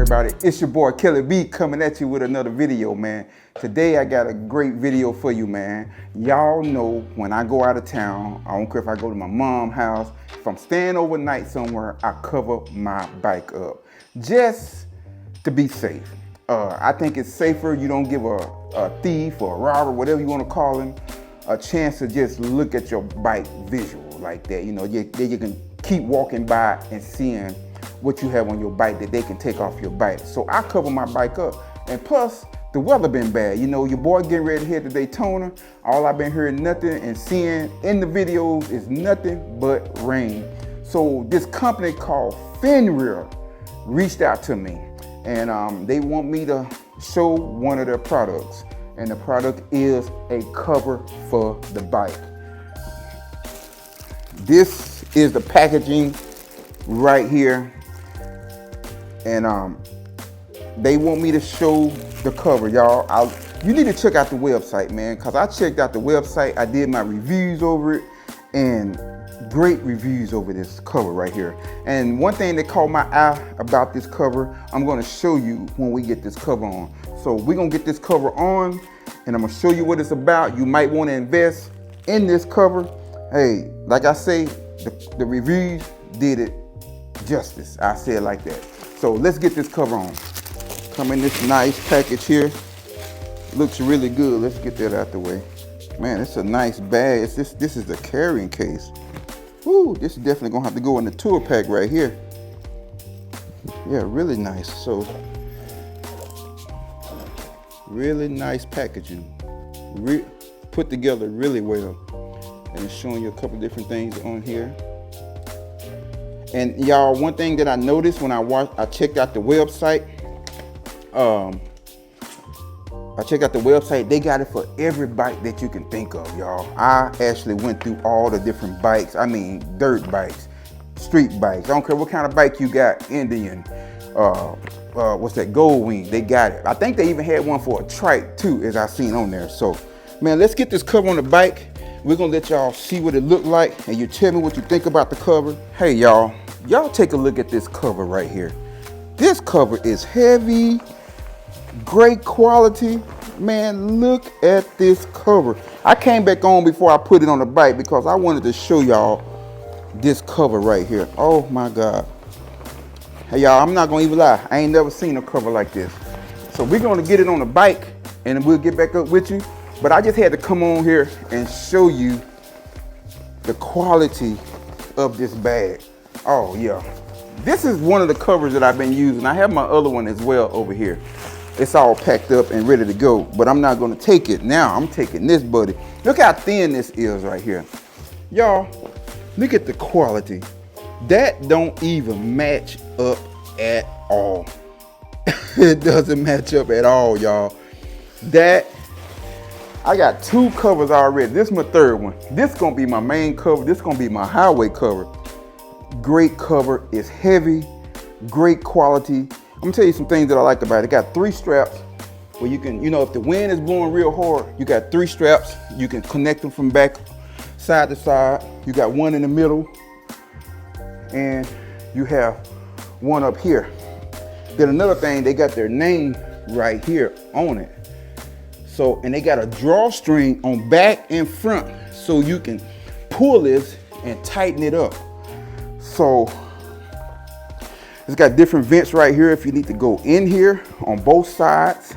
everybody? It's your boy Kelly B coming at you with another video, man. Today I got a great video for you, man. Y'all know when I go out of town, I don't care if I go to my mom's house, if I'm staying overnight somewhere, I cover my bike up just to be safe. I think it's safer. You don't give a thief or a robber, whatever you want to call him, a chance to just look at your bike visual like that. You know, you can keep walking by and seeing what you have on your bike that they can take off your bike. So I cover my bike up, and plus the weather been bad. You know, your boy getting ready to head to Daytona. All I've been hearing nothing and seeing in the videos is nothing but rain. So this company called Fenrir reached out to me, and they want me to show one of their products, and the product is a cover for the bike. This is the packaging right here, and they want me to show the cover, y'all. You need to check out the website, man, because I checked out the website. I did my reviews over it, and great reviews over this cover right here. And one thing that caught my eye about this cover, I'm going to show you when we get this cover on. So we're going to get this cover on, and I'm going to show you what it's about. You might want to invest in this cover. Hey, like I say, the reviews did it justice. I say it like that. So let's get this cover on. Come in this nice package here. Looks really good. Let's get that out the way. Man, it's a nice bag. This is the carrying case. Woo, this is definitely gonna have to go in the tour pack right here. Yeah, really nice. So, really nice packaging. Put together really well. And it's showing you a couple different things on here. And y'all, one thing that I noticed when I checked out the website, they got it for every bike that you can think of, y'all. I actually went through all the different bikes. I mean, dirt bikes, street bikes. I don't care what kind of bike you got, Indian, what's that, Gold Wing, they got it. I think they even had one for a trike too, as I seen on there. So, man, let's get this cover on the bike. We're gonna let y'all see what it looked like, and you tell me what you think about the cover. Hey, y'all take a look at this cover right here. This cover is heavy, great quality. Man, look at this cover. I came back on before I put it on the bike because I wanted to show y'all this cover right here. Oh my God. Hey, y'all, I'm not gonna even lie. I ain't never seen a cover like this. So we're gonna get it on the bike, and then we'll get back up with you. But I just had to come on here and show you the quality of this bag. Oh yeah. This is one of the covers that I've been using. I have my other one as well over here. It's all packed up and ready to go, but I'm not gonna take it now. I'm taking this buddy. Look how thin this is right here. Y'all, look at the quality. That don't even match up at all. It doesn't match up at all, y'all. I got two covers already. This is my third one. This is gonna be my main cover. This is gonna be my highway cover. Great cover. It's heavy, great quality. I'm gonna tell you some things that I like about it. It got 3 straps where you can, you know, if the wind is blowing real hard, you got 3 straps. You can connect them from back, side to side. You got one in the middle, and you have one up here. Then another thing, they got their name right here on it. So, and they got a drawstring on back and front, so you can pull this and tighten it up. So, it's got different vents right here if you need to go in here on both sides.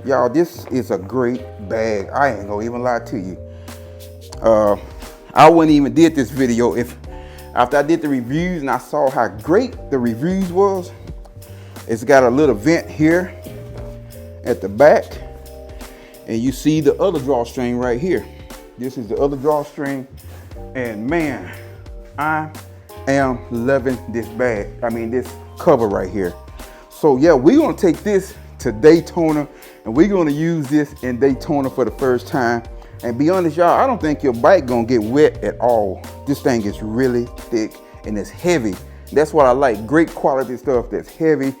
Y'all, this is a great bag. I ain't gonna even lie to you. I wouldn't even did this video if after I did the reviews and I saw how great the reviews was. It's got a little vent here at the back, and you see the other drawstring right here. This is the other drawstring, and man, I am loving this bag. I mean, this cover right here. So yeah, we're gonna take this to Daytona, and we're gonna use this in Daytona for the first time. And be honest, y'all, I don't think your bike gonna get wet at all. This thing is really thick and it's heavy. That's what I like. Great quality stuff that's heavy,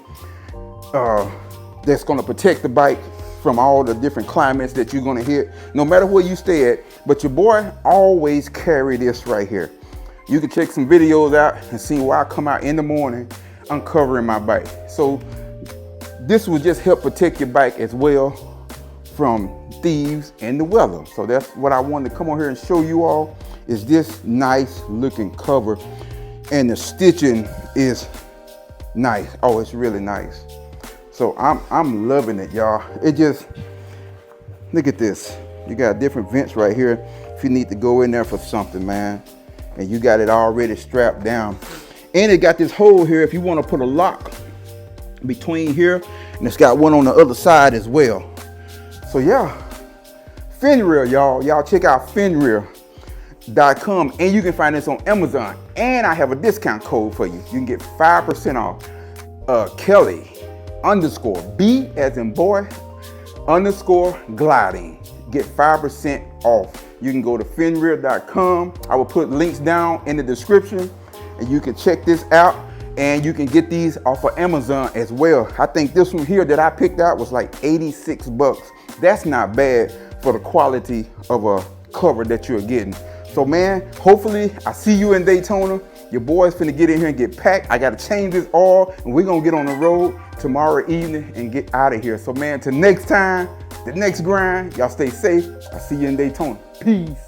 that's gonna protect the bike from all the different climates that you're gonna hit, no matter where you stay at. But your boy always carry this right here. You can check some videos out and see where I come out in the morning. uncovering my bike. So this will just help protect your bike as well from thieves and the weather. So that's what I wanted to come on here and show you all, is this nice looking cover. And the stitching is nice. Oh, it's really nice. So I'm loving it, y'all. It just, look at this. You got different vents right here if you need to go in there for something, man. And you got it already strapped down. And it got this hole here if you want to put a lock between here, and it's got one on the other side as well. So yeah, Fenrir, y'all. Y'all check out Fenrir.com, and you can find this on Amazon. And I have a discount code for you. You can get 5% off. Kelly _B as in boy _gliding. Get 5% off. You can go to Fenrir.com. I will put links down in the description, and you can check this out. And you can get these off of Amazon as well. I think this one here that I picked out was like 86 bucks. That's not bad for the quality of a cover that you're getting. So man, hopefully I see you in Daytona. Your boy's finna get in here and get packed. I gotta change this oil, and we're gonna get on the road tomorrow evening and get out of here. So man, till next time, the next grind, y'all stay safe. I'll see you in Daytona. Peace.